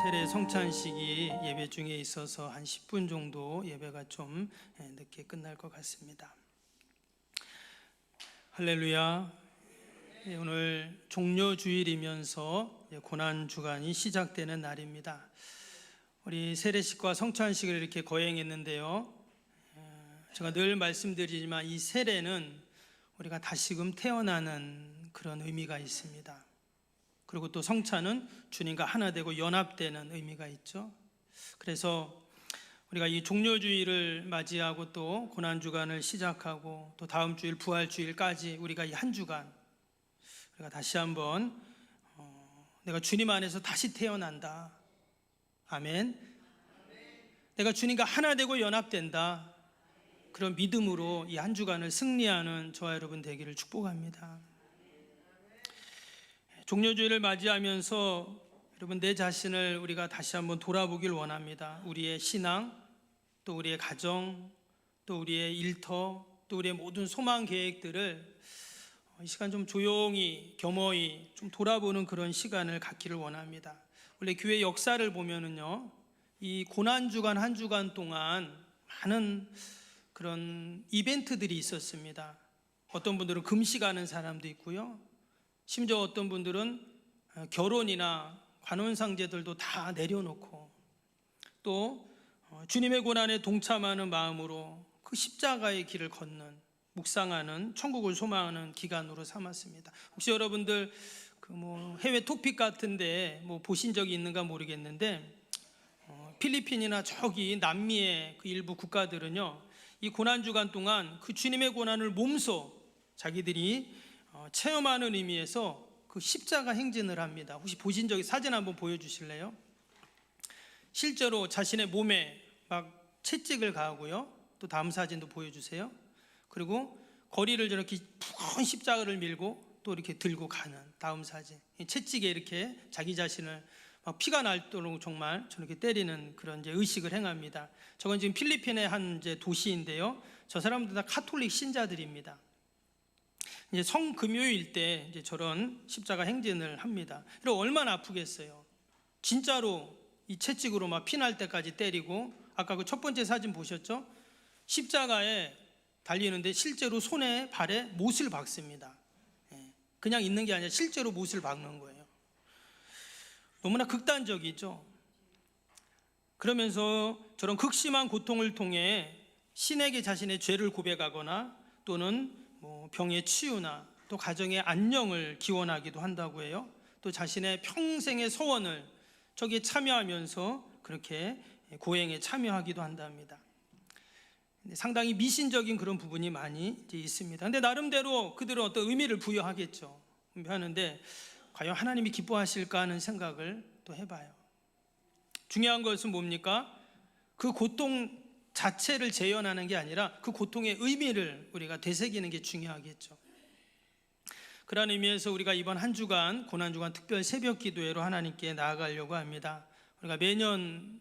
세례 성찬식이 예배 중에 있어서 한 10분 정도 예배가 좀 늦게 끝날 것 같습니다. 할렐루야. 오늘 종료주일이면서 고난주간이 시작되는 날입니다. 우리 세례식과 성찬식을 이렇게 거행했는데요, 제가 늘 말씀드리지만 이 세례는 우리가 다시금 태어나는 그런 의미가 있습니다. 그리고 또 성찬은 주님과 하나 되고 연합되는 의미가 있죠. 그래서 우리가 이 종료주일을 맞이하고 또 고난주간을 시작하고 또 다음 주일 부활주일까지 우리가 이 한 주간 우리가 다시 한번 내가 주님 안에서 다시 태어난다. 아멘. 내가 주님과 하나 되고 연합된다. 그런 믿음으로 이 한 주간을 승리하는 저와 여러분 되기를 축복합니다. 종료주일을 맞이하면서 여러분 내 자신을 우리가 다시 한번 돌아보길 원합니다. 우리의 신앙, 또 우리의 가정, 또 우리의 일터, 또 우리의 모든 소망 계획들을 이 시간 좀 조용히 겸허히 좀 돌아보는 그런 시간을 갖기를 원합니다. 원래 교회 역사를 보면은요, 이 고난주간 한 주간 동안 많은 그런 이벤트들이 있었습니다. 어떤 분들은 금식하는 사람도 있고요, 심지어 어떤 분들은 결혼이나 관혼상제들도 다 내려놓고 또 주님의 고난에 동참하는 마음으로 그 십자가의 길을 걷는, 묵상하는, 천국을 소망하는 기간으로 삼았습니다. 혹시 여러분들 해외 토픽 같은데 보신 적이 있는가 모르겠는데, 필리핀이나 저기 남미의 그 일부 국가들은요, 이 고난주간 동안 그 주님의 고난을 몸소 자기들이 체험하는 의미에서 그 십자가 행진을 합니다. 혹시 보신 적이, 사진 한번 보여주실래요? 실제로 자신의 몸에 막 채찍을 가하고요, 또 다음 사진도 보여주세요. 그리고 거리를 저렇게 푸른 십자가를 밀고 또 이렇게 들고 가는 다음 사진, 채찍에 이렇게 자기 자신을 막 피가 날도록 정말 저렇게 때리는 그런 이제 의식을 행합니다. 저건 지금 필리핀의 한 이제 도시인데요, 저 사람들 다 카톨릭 신자들입니다. 이제 성금요일 때 이제 저런 십자가 행진을 합니다. 그럼 얼마나 아프겠어요. 진짜로 이 채찍으로 막 피날 때까지 때리고, 아까 그 첫 번째 사진 보셨죠? 십자가에 달리는데 실제로 손에 발에 못을 박습니다. 그냥 있는 게 아니라 실제로 못을 박는 거예요. 너무나 극단적이죠. 그러면서 저런 극심한 고통을 통해 신에게 자신의 죄를 고백하거나 또는 병의 치유나 또 가정의 안녕을 기원하기도 한다고 해요. 또 자신의 평생의 소원을 저기에 참여하면서 그렇게 고행에 참여하기도 한답니다. 상당히 미신적인 그런 부분이 많이 이제 있습니다. 근데 나름대로 그들은 어떤 의미를 부여하겠죠. 하는데 과연 하나님이 기뻐하실까 하는 생각을 또 해봐요. 중요한 것은 뭡니까? 그 고통 자체를 재현하는 게 아니라 그 고통의 의미를 우리가 되새기는 게 중요하겠죠. 그런 의미에서 우리가 이번 한 주간 고난주간 특별 새벽 기도회로 하나님께 나아가려고 합니다. 우리가 매년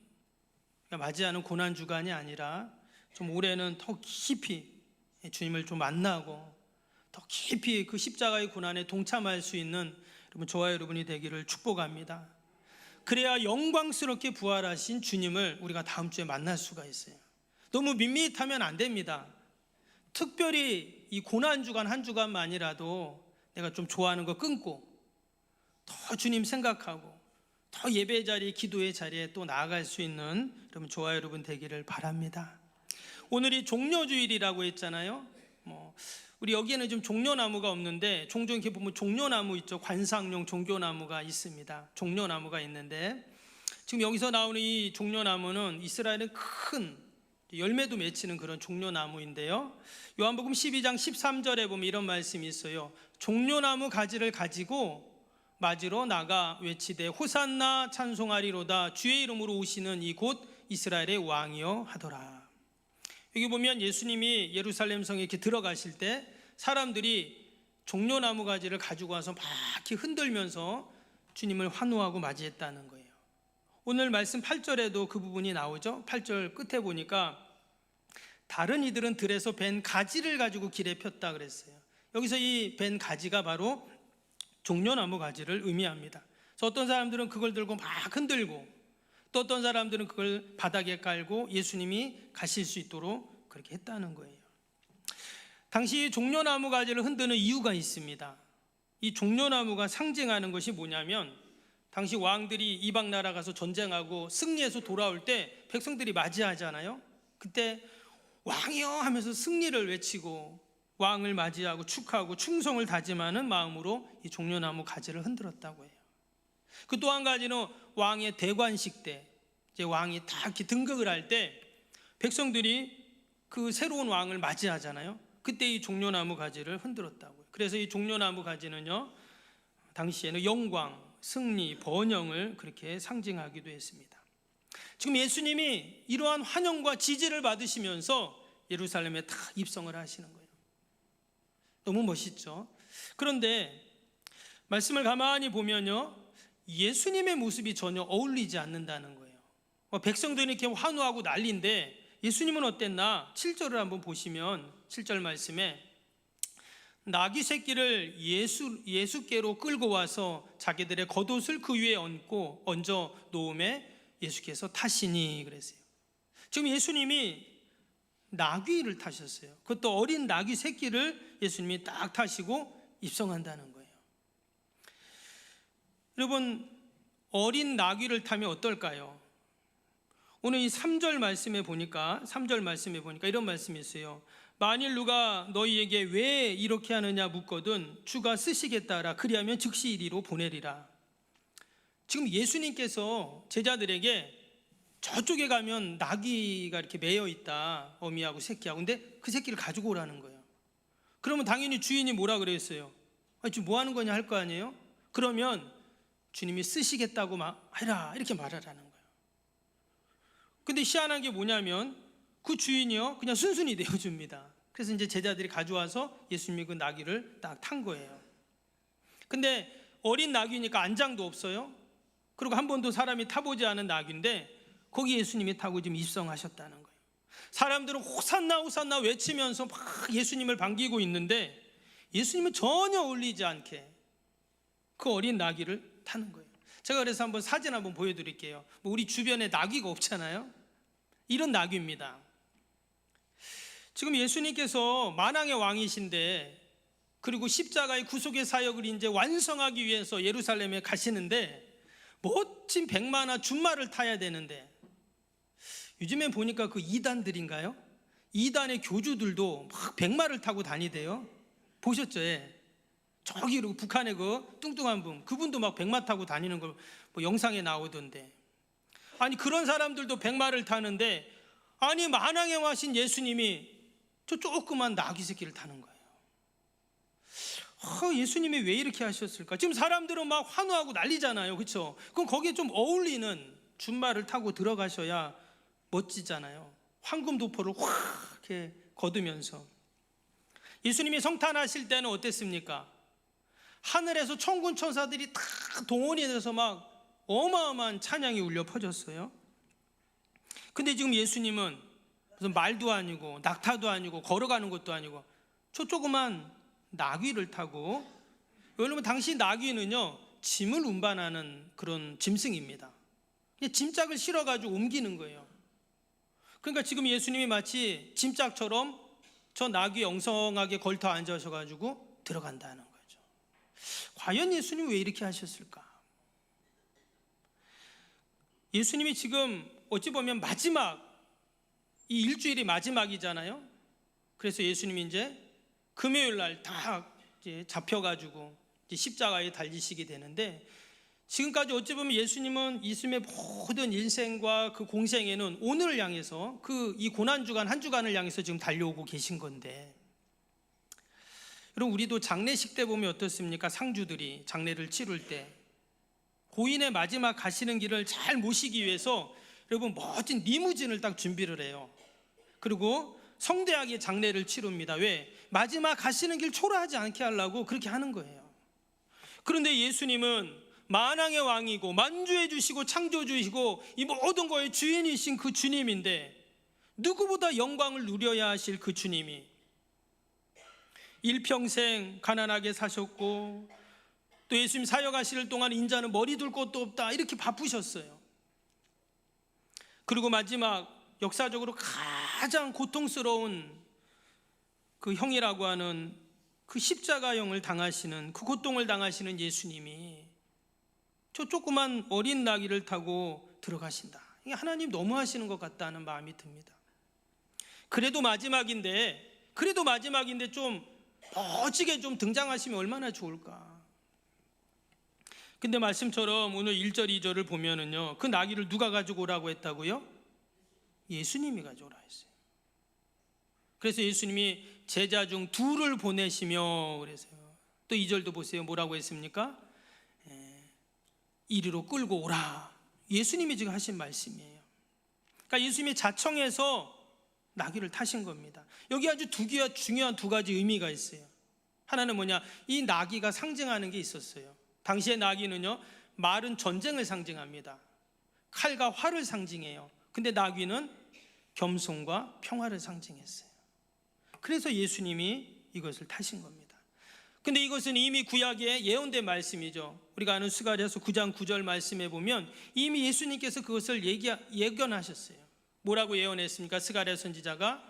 맞이하는 고난주간이 아니라 좀 올해는 더 깊이 주님을 좀 만나고 더 깊이 그 십자가의 고난에 동참할 수 있는 저와 여러분이 되기를 축복합니다. 그래야 영광스럽게 부활하신 주님을 우리가 다음 주에 만날 수가 있어요. 너무 밋밋하면 안 됩니다. 특별히 이 고난주간 한 주간만이라도 내가 좀 좋아하는 거 끊고 더 주님 생각하고 더 예배 자리, 기도의 자리에 또 나아갈 수 있는 여러분, 저와 여러분 되기를 바랍니다. 오늘이 종료주일이라고 했잖아요. 우리 여기에는 좀 종려나무가 없는데 종종 이렇게 보면 종려나무 있죠. 관상용 종려나무가 있습니다. 종려나무가 있는데 지금 여기서 나오는 이 종려나무는 이스라엘은 큰 열매도 맺히는 그런 종려나무인데요, 요한복음 12장 13절에 보면 이런 말씀이 있어요. 종려나무 가지를 가지고 맞으러 나가 외치되 호산나 찬송하리로다 주의 이름으로 오시는 이곳 이스라엘의 왕이여 하더라. 여기 보면 예수님이 예루살렘 성에 이렇게 들어가실 때 사람들이 종려나무 가지를 가지고 와서 막 이렇게 흔들면서 주님을 환호하고 맞이했다는 거예요. 오늘 말씀 8절에도 그 부분이 나오죠. 8절 끝에 보니까 다른 이들은 들에서 벤 가지를 가지고 길에 폈다 그랬어요. 여기서 이 벤 가지가 바로 종려나무 가지를 의미합니다. 그래서 어떤 사람들은 그걸 들고 막 흔들고 또 어떤 사람들은 그걸 바닥에 깔고 예수님이 가실 수 있도록 그렇게 했다는 거예요. 당시 종려나무 가지를 흔드는 이유가 있습니다. 이 종려나무가 상징하는 것이 뭐냐면, 당시 왕들이 이방 나라 가서 전쟁하고 승리해서 돌아올 때 백성들이 맞이하잖아요. 그때 왕이여 하면서 승리를 외치고 왕을 맞이하고 축하하고 충성을 다짐하는 마음으로 이 종려나무 가지를 흔들었다고 해요. 그 또 한 가지는 왕의 대관식 때, 이제 왕이 다 이렇게 등극을 할 때 백성들이 그 새로운 왕을 맞이하잖아요. 그때 이 종려나무 가지를 흔들었다고요. 그래서 이 종려나무 가지는요, 당시에는 영광, 승리, 번영을 그렇게 상징하기도 했습니다. 지금 예수님이 이러한 환영과 지지를 받으시면서 예루살렘에 다 입성을 하시는 거예요. 너무 멋있죠? 그런데 말씀을 가만히 보면요, 예수님의 모습이 전혀 어울리지 않는다는 거예요. 백성들이 이렇게 환호하고 난리인데 예수님은 어땠나? 7절을 한번 보시면 7절 말씀에 나귀 새끼를 예수께로 끌고 와서 자기들의 겉옷을 그 위에 얹어 놓음에 예수께서 타시니 그랬어요. 지금 예수님이 나귀를 타셨어요. 그것도 어린 나귀 새끼를 예수님이 딱 타시고 입성한다는 거예요. 여러분, 어린 나귀를 타면 어떨까요? 오늘 이 3절 말씀에 보니까 이런 말씀이 있어요. 만일 누가 너희에게 왜 이렇게 하느냐 묻거든 주가 쓰시겠다라 그리하면 즉시 이리로 보내리라. 지금 예수님께서 제자들에게 저쪽에 가면 나귀가 이렇게 매여 있다, 어미하고 새끼하고. 근데 그 새끼를 가지고 오라는 거예요. 그러면 당연히 주인이 뭐라 그랬어요? 지금 뭐 하는 거냐 할 거 아니에요? 그러면 주님이 쓰시겠다고 해라 이렇게 말하라는 거예요. 근데 희한한 게 뭐냐면 그 주인이요 그냥 순순히 내어줍니다. 그래서 이제 제자들이 가져와서 예수님이 그 나귀를 딱 탄 거예요. 근데 어린 나귀니까 안장도 없어요. 그리고 한 번도 사람이 타보지 않은 나귀인데 거기 예수님이 타고 지금 입성하셨다는 거예요. 사람들은 호산나 호산나 외치면서 막 예수님을 반기고 있는데 예수님은 전혀 어울리지 않게 그 어린 나귀를 타는 거예요. 제가 그래서 한번 사진 한번 보여드릴게요. 우리 주변에 나귀가 없잖아요. 이런 나귀입니다. 지금 예수님께서 만왕의 왕이신데, 그리고 십자가의 구속의 사역을 이제 완성하기 위해서 예루살렘에 가시는데 멋진 백마나 준마를 타야 되는데, 요즘에 보니까 그 이단들인가요? 이단의 교주들도 막 백마를 타고 다니대요. 보셨죠? 예. 저기 그리고 북한의 그 뚱뚱한 분, 그분도 막 백마 타고 다니는 걸 뭐 영상에 나오던데, 아니 그런 사람들도 백마를 타는데, 아니 만왕의 왕이신 예수님이 저 조그만 나귀 새끼를 타는 거예요. 예수님이 왜 이렇게 하셨을까? 지금 사람들은 막 환호하고 난리잖아요, 그렇죠? 그럼 거기에 좀 어울리는 준마를 타고 들어가셔야 멋지잖아요. 황금 도포를 확 이렇게 거두면서. 예수님이 성탄하실 때는 어땠습니까? 하늘에서 천군 천사들이 다 동원이 돼서 막 어마어마한 찬양이 울려 퍼졌어요. 근데 지금 예수님은 무슨 말도 아니고 낙타도 아니고 걸어가는 것도 아니고 저 조그만 나귀를 타고, 여러분 당시 나귀는요 짐을 운반하는 그런 짐승입니다. 짐짝을 실어가지고 옮기는 거예요. 그러니까 지금 예수님이 마치 짐짝처럼 저 나귀에 엉성하게 걸터 앉으셔가지고 들어간다는 거죠. 과연 예수님이 왜 이렇게 하셨을까? 예수님이 지금 어찌 보면 마지막, 이 일주일이 마지막이잖아요. 그래서 예수님이 이제 금요일 날 다 잡혀가지고 이제 십자가에 달리시게 되는데, 지금까지 어찌 보면 예수님은 예수님의 모든 인생과 그 공생에는 오늘을 향해서 이 고난주간 한 주간을 향해서 지금 달려오고 계신 건데, 여러분 우리도 장례식 때 보면 어떻습니까? 상주들이 장례를 치를 때 고인의 마지막 가시는 길을 잘 모시기 위해서 여러분 멋진 리무진을 딱 준비를 해요. 그리고 성대하게 장례를 치릅니다. 왜? 마지막 가시는 길 초라하지 않게 하려고 그렇게 하는 거예요. 그런데 예수님은 만왕의 왕이고 만주해 주시고 창조해 주시고 이 모든 거의 주인이신 그 주님인데, 누구보다 영광을 누려야 하실 그 주님이 일평생 가난하게 사셨고, 또 예수님 사역하실 동안 인자는 머리 둘 곳도 없다 이렇게 바쁘셨어요. 그리고 마지막 역사적으로 가장 고통스러운 그 형이라고 하는 그 십자가형을 당하시는, 그 고통을 당하시는 예수님이 저 조그만 어린 나귀를 타고 들어가신다. 이게 하나님 너무 하시는 것 같다는 마음이 듭니다. 그래도 마지막인데 좀 멋지게 좀 등장하시면 얼마나 좋을까. 근데 말씀처럼 오늘 1절 2절을 보면은요, 그 나귀를 누가 가지고 오라고 했다고요? 예수님이 가져오라 했어요. 그래서 예수님이 제자 중 둘을 보내시며 그래서요. 또 2절도 보세요. 뭐라고 했습니까? 이리로 끌고 오라. 예수님이 지금 하신 말씀이에요. 그러니까 예수님이 자청해서 나귀를 타신 겁니다. 여기 아주 중요한 두 가지 의미가 있어요. 하나는 뭐냐? 이 나귀가 상징하는 게 있었어요. 당시의 나귀는요, 말은 전쟁을 상징합니다. 칼과 활을 상징해요. 근데 나귀는 겸손과 평화를 상징했어요. 그래서 예수님이 이것을 타신 겁니다. 근데 이것은 이미 구약에 예언된 말씀이죠. 우리가 아는 스가랴서 9장 9절 말씀에 보면 이미 예수님께서 그것을 예견하셨어요. 뭐라고 예언했습니까? 스가랴 선지자가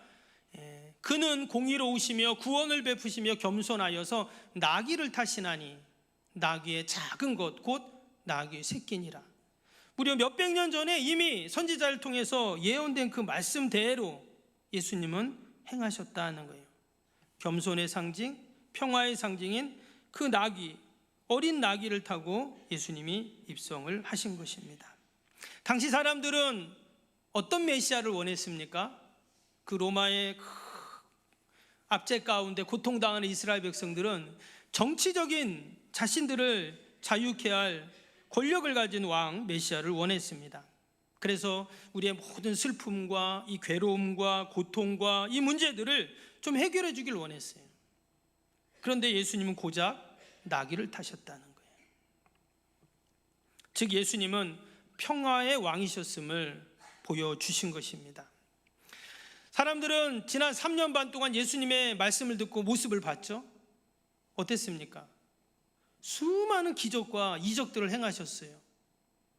그는 공의로우시며 구원을 베푸시며 겸손하여서 나귀를 타시나니 나귀의 작은 것 곧 나귀의 새끼니라. 무려 몇백 년 전에 이미 선지자를 통해서 예언된 그 말씀대로 예수님은 행하셨다는 거예요. 겸손의 상징, 평화의 상징인 그 나귀, 어린 나귀를 타고 예수님이 입성을 하신 것입니다. 당시 사람들은 어떤 메시아를 원했습니까? 그 로마의 압제 가운데 고통당하는 이스라엘 백성들은 정치적인 자신들을 자유케 할 권력을 가진 왕 메시아를 원했습니다. 그래서 우리의 모든 슬픔과 이 괴로움과 고통과 이 문제들을 좀 해결해 주길 원했어요. 그런데 예수님은 고작 나귀를 타셨다는 거예요. 즉 예수님은 평화의 왕이셨음을 보여주신 것입니다. 사람들은 지난 3년 반 동안 예수님의 말씀을 듣고 모습을 봤죠. 어땠습니까? 수많은 기적과 이적들을 행하셨어요.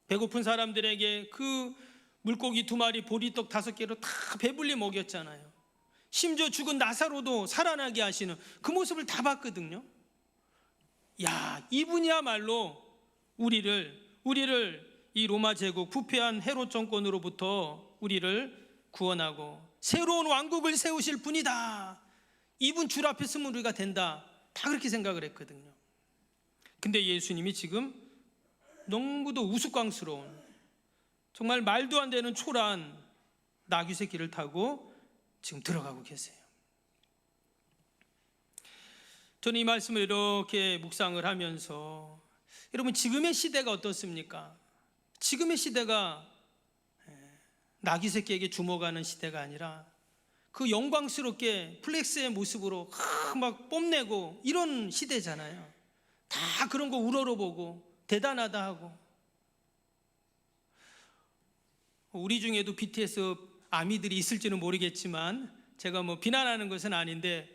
배고픈 사람들에게 그 물고기 2마리 보리떡 5개로 다 배불리 먹였잖아요. 심지어 죽은 나사로도 살아나게 하시는 그 모습을 다 봤거든요. 야, 이분이야말로 우리를 이 로마 제국 부패한 헤롯 정권으로부터 우리를 구원하고 새로운 왕국을 세우실 분이다. 이분 줄 앞에 서면 우리가 된다. 다 그렇게 생각을 했거든요. 근데 예수님이 지금 너무도 우스꽝스러운, 정말 말도 안 되는 초라한 나귀 새끼를 타고 지금 들어가고 계세요. 저는 이 말씀을 이렇게 묵상을 하면서 여러분, 지금의 시대가 어떻습니까? 지금의 시대가 나귀 새끼에게 주목하는 시대가 아니라 그 영광스럽게 플렉스의 모습으로 막 뽐내고 이런 시대잖아요. 다 그런 거 우러러보고 대단하다 하고. 우리 중에도 BTS 아미들이 있을지는 모르겠지만 제가 뭐 비난하는 것은 아닌데,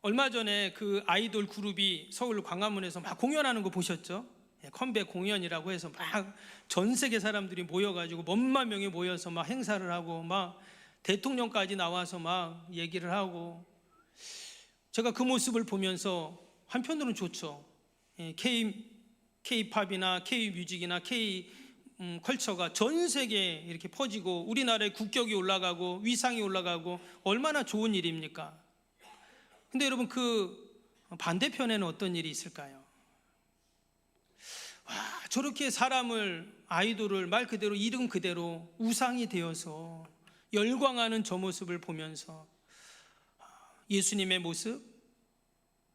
얼마 전에 그 아이돌 그룹이 서울 광화문에서 막 공연하는 거 보셨죠? 컴백 공연이라고 해서 막 전 세계 사람들이 모여가지고 몇만 명이 모여서 막 행사를 하고 막 대통령까지 나와서 막 얘기를 하고, 제가 그 모습을 보면서 한편으로는 좋죠. K-팝이나 K-뮤직이나 K-컬처가 전 세계에 이렇게 퍼지고 우리나라의 국격이 올라가고 위상이 올라가고 얼마나 좋은 일입니까? 근데 여러분, 그 반대편에는 어떤 일이 있을까요? 와, 저렇게 사람을, 아이돌을 말 그대로 이름 그대로 우상이 되어서 열광하는 저 모습을 보면서 예수님의 모습,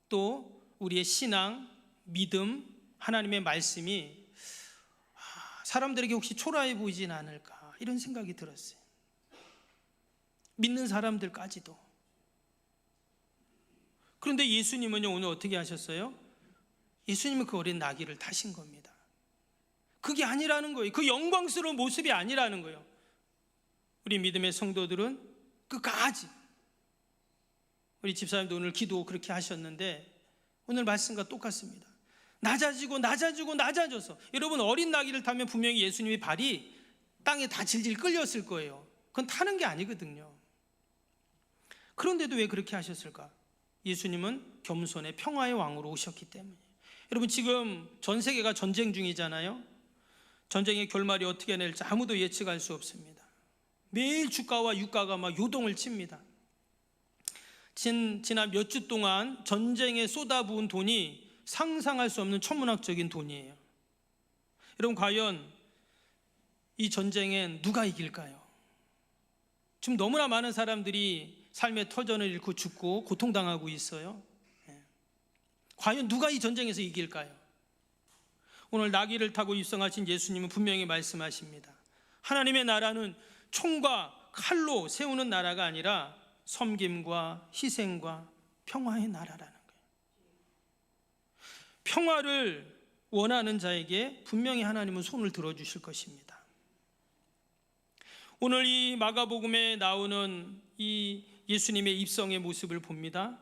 또 우리의 신앙, 믿음, 하나님의 말씀이 사람들에게 혹시 초라해 보이진 않을까, 이런 생각이 들었어요. 믿는 사람들까지도. 그런데 예수님은요, 오늘 어떻게 하셨어요? 예수님은 그 어린 나귀를 타신 겁니다. 그게 아니라는 거예요. 그 영광스러운 모습이 아니라는 거예요. 우리 믿음의 성도들은 끝까지, 우리 집사님도 오늘 기도 그렇게 하셨는데 오늘 말씀과 똑같습니다. 낮아지고 낮아져서, 여러분, 어린 나귀를 타면 분명히 예수님의 발이 땅에 다 질질 끌렸을 거예요. 그건 타는 게 아니거든요. 그런데도 왜 그렇게 하셨을까? 예수님은 겸손의 평화의 왕으로 오셨기 때문에. 여러분, 지금 전 세계가 전쟁 중이잖아요. 전쟁의 결말이 어떻게 될지 아무도 예측할 수 없습니다. 매일 주가와 유가가 막 요동을 칩니다. 지난 몇 주 동안 전쟁에 쏟아부은 돈이 상상할 수 없는 천문학적인 돈이에요. 여러분, 과연 이 전쟁엔 누가 이길까요? 지금 너무나 많은 사람들이 삶의 터전을 잃고 죽고 고통당하고 있어요. 과연 누가 이 전쟁에서 이길까요? 오늘 나귀를 타고 입성하신 예수님은 분명히 말씀하십니다. 하나님의 나라는 총과 칼로 세우는 나라가 아니라 섬김과 희생과 평화의 나라라는 거예요. 평화를 원하는 자에게 분명히 하나님은 손을 들어주실 것입니다. 오늘 이 마가복음에 나오는 이 예수님의 입성의 모습을 봅니다.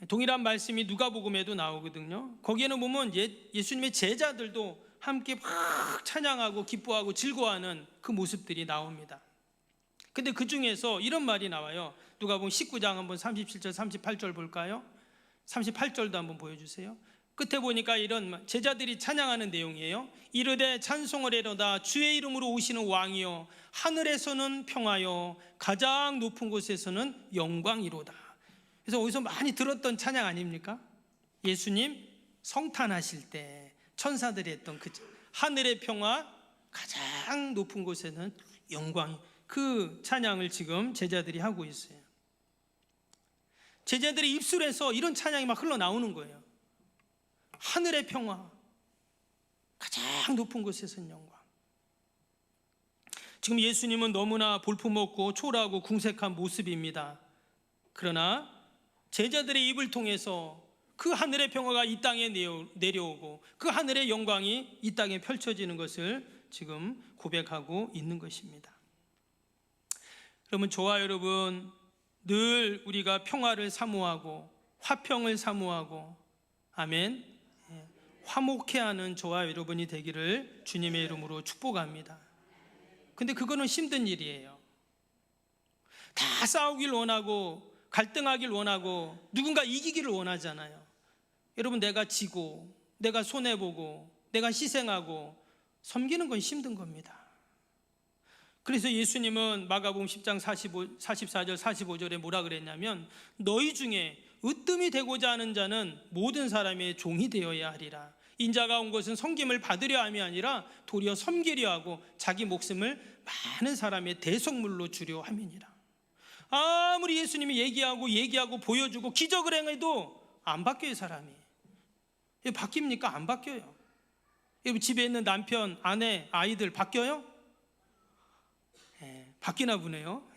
동일한 말씀이 누가복음에도 나오거든요. 거기에는 보면 예수님의 제자들도 함께 막 찬양하고 기뻐하고 즐거워하는 그 모습들이 나옵니다. 근데 그 중에서 이런 말이 나와요. 누가복음 19장 한번 37절 38절 볼까요? 38절도 한번 보여주세요. 끝에 보니까 이런 제자들이 찬양하는 내용이에요. 이르되 찬송을 해로다 주의 이름으로 오시는 왕이요 하늘에서는 평화요 가장 높은 곳에서는 영광이로다. 그래서 어디서 많이 들었던 찬양 아닙니까? 예수님 성탄하실 때 천사들이 했던 그 하늘의 평화 가장 높은 곳에는 영광이, 그 찬양을 지금 제자들이 하고 있어요. 제자들의 입술에서 이런 찬양이 막 흘러나오는 거예요. 하늘의 평화 가장 높은 곳에서는 영광. 지금 예수님은 너무나 볼품없고 초라하고 궁색한 모습입니다. 그러나 제자들의 입을 통해서 그 하늘의 평화가 이 땅에 내려오고 그 하늘의 영광이 이 땅에 펼쳐지는 것을 지금 고백하고 있는 것입니다. 그러면 저와 여러분, 늘 우리가 평화를 사모하고 화평을 사모하고 아멘, 화목해하는 저와 여러분이 되기를 주님의 이름으로 축복합니다. 근데 그거는 힘든 일이에요. 다 싸우길 원하고 갈등하길 원하고 누군가 이기기를 원하잖아요. 여러분, 내가 지고 내가 손해보고 내가 희생하고 섬기는 건 힘든 겁니다. 그래서 예수님은 마가복음 10장 44절 45절에 뭐라 그랬냐면 너희 중에 으뜸이 되고자 하는 자는 모든 사람의 종이 되어야 하리라. 인자가 온 것은 섬김을 받으려 함이 아니라 도리어 섬기려 하고 자기 목숨을 많은 사람의 대속물로 주려 함이니라. 아무리 예수님이 얘기하고 보여주고 기적을 행해도 안 바뀌어요. 사람이 바뀝니까? 안 바뀌어요. 여러분, 집에 있는 남편, 아내, 아이들 바뀌어요? 바뀌나 보네요.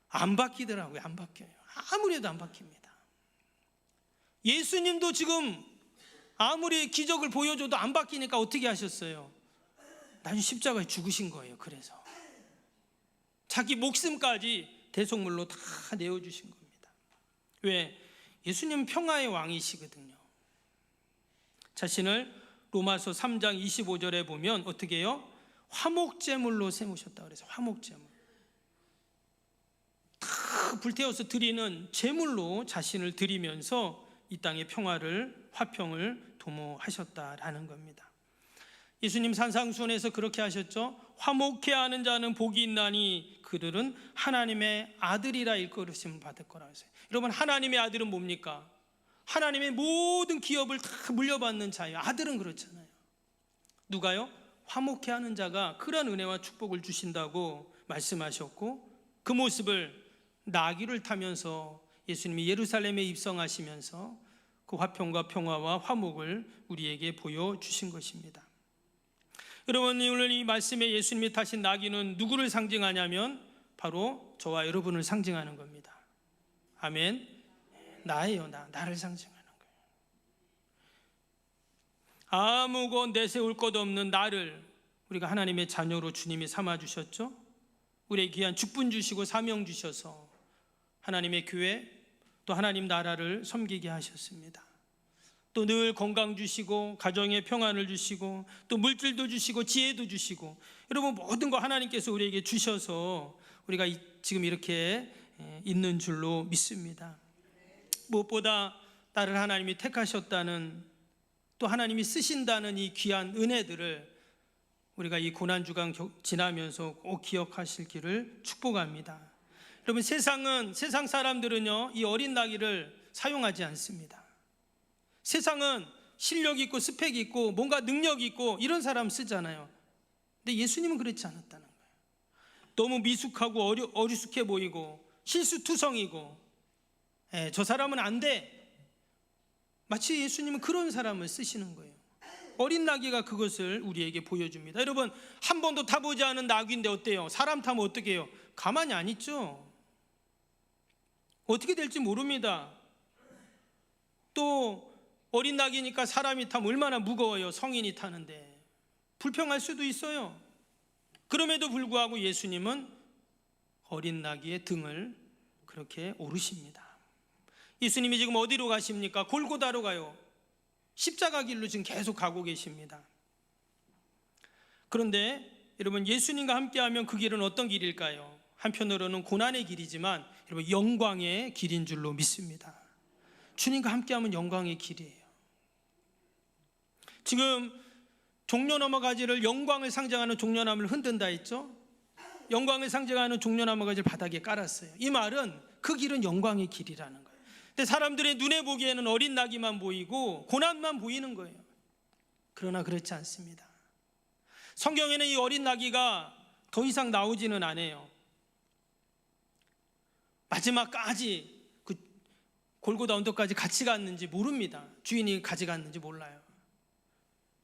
안 바뀌더라고요. 안 바뀌어요. 아무리 해도 안 바뀝니다. 예수님도 지금 아무리 기적을 보여줘도 안 바뀌니까 어떻게 하셨어요? 나중에 십자가에 죽으신 거예요. 그래서 자기 목숨까지 대속물로 다 내어주신 겁니다. 왜? 예수님은 평화의 왕이시거든요. 자신을 로마서 3장 25절에 보면 어떻게 해요? 화목제물로 세우셨다 그래서 화목제물, 다 불태워서 드리는 제물로 자신을 드리면서 이 땅의 평화를, 화평을 도모하셨다라는 겁니다. 예수님 산상수훈에서 그렇게 하셨죠. 화목해하는 자는 복이 있나니 그들은 하나님의 아들이라 일컬으심을 받을 거라고 했어요. 여러분, 하나님의 아들은 뭡니까? 하나님의 모든 기업을 다 물려받는 자예요. 아들은 그렇잖아요. 누가요? 화목해하는 자가 그런 은혜와 축복을 주신다고 말씀하셨고, 그 모습을 나귀를 타면서 예수님이 예루살렘에 입성하시면서 그 화평과 평화와 화목을 우리에게 보여주신 것입니다. 여러분, 오늘 이 말씀에 예수님이 타신 나귀는 누구를 상징하냐면 바로 저와 여러분을 상징하는 겁니다. 아멘. 나예요. 나를 상징하는 거예요. 아무것 내세울 것 없는 나를 우리가 하나님의 자녀로 주님이 삼아주셨죠. 우리의 귀한 직분 주시고 사명 주셔서 하나님의 교회 또 하나님 나라를 섬기게 하셨습니다. 또 늘 건강 주시고 가정에 평안을 주시고 또 물질도 주시고 지혜도 주시고, 여러분 모든 거 하나님께서 우리에게 주셔서 우리가 지금 이렇게 있는 줄로 믿습니다. 무엇보다 나를 하나님이 택하셨다는, 또 하나님이 쓰신다는 이 귀한 은혜들을 우리가 이 고난주간 지나면서 꼭 기억하시기를 축복합니다. 여러분, 세상 사람들은요, 이 어린 나귀를 사용하지 않습니다. 세상은 실력 있고 스펙 있고 뭔가 능력 있고 이런 사람 쓰잖아요. 근데 예수님은 그렇지 않았다는 거예요. 너무 미숙하고 어리숙해 보이고 실수투성이고, 저 사람은 안 돼, 마치 예수님은 그런 사람을 쓰시는 거예요. 어린 나귀가 그것을 우리에게 보여줍니다. 여러분, 한 번도 타보지 않은 나귀인데 어때요? 사람 타면 어떻게 해요? 가만히 안 있죠. 어떻게 될지 모릅니다. 또 어린 나귀니까 사람이 타면 얼마나 무거워요. 성인이 타는데 불평할 수도 있어요. 그럼에도 불구하고 예수님은 어린 나귀의 등을 그렇게 오르십니다. 예수님이 지금 어디로 가십니까? 골고다로 가요. 십자가 길로 지금 계속 가고 계십니다. 그런데 여러분, 예수님과 함께하면 그 길은 어떤 길일까요? 한편으로는 고난의 길이지만 여러분, 영광의 길인 줄로 믿습니다. 주님과 함께하면 영광의 길이에요. 지금 종려나무 가지를, 영광을 상징하는 종려나무를 흔든다 했죠? 영광을 상징하는 종려나무 가지를 바닥에 깔았어요. 이 말은 그 길은 영광의 길이라는 거예요. 근데 사람들의 눈에 보기에는 어린 나귀만 보이고 고난만 보이는 거예요. 그러나 그렇지 않습니다. 성경에는 이 어린 나귀가 더 이상 나오지는 않아요. 마지막까지 그 골고다 언덕까지 같이 갔는지 모릅니다. 주인이 가져갔는지 몰라요.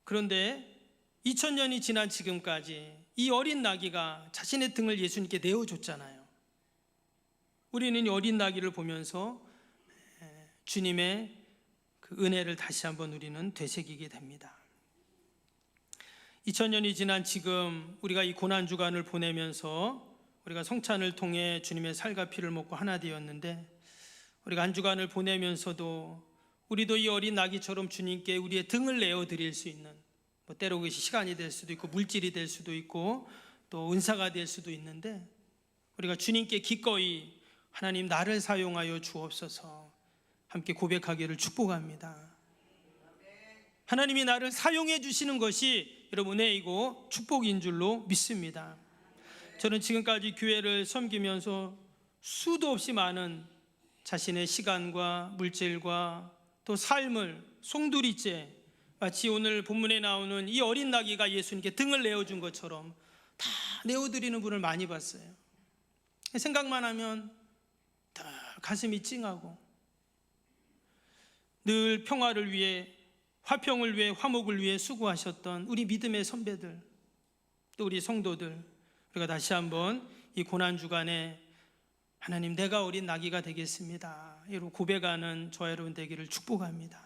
그런데 2000년이 지난 지금까지 이 어린 나귀가 자신의 등을 예수님께 내어줬잖아요. 우리는 이 어린 나귀를 보면서 주님의 그 은혜를 다시 한번 우리는 되새기게 됩니다. 2000년이 지난 지금 우리가 이 고난주간을 보내면서 우리가 성찬을 통해 주님의 살과 피를 먹고 하나 되었는데, 우리가 한 주간을 보내면서도 우리도 이 어린 나귀처럼 주님께 우리의 등을 내어드릴 수 있는, 때로 그것이 시간이 될 수도 있고 물질이 될 수도 있고 또 은사가 될 수도 있는데, 우리가 주님께 기꺼이 하나님 나를 사용하여 주옵소서 함께 고백하기를 축복합니다. 하나님이 나를 사용해 주시는 것이 여러분 은혜이고 축복인 줄로 믿습니다. 저는 지금까지 교회를 섬기면서 수도 없이 많은 자신의 시간과 물질과 또 삶을 송두리째, 마치 오늘 본문에 나오는 이 어린 나귀가 예수님께 등을 내어준 것처럼 다 내어드리는 분을 많이 봤어요. 생각만 하면 다 가슴이 찡하고, 늘 평화를 위해, 화평을 위해, 화목을 위해 수고하셨던 우리 믿음의 선배들, 또 우리 성도들, 우리가 다시 한번 이 고난주간에 하나님 내가 어린 나귀가 되겠습니다 이로 고백하는 저와 여러분 되기를 축복합니다.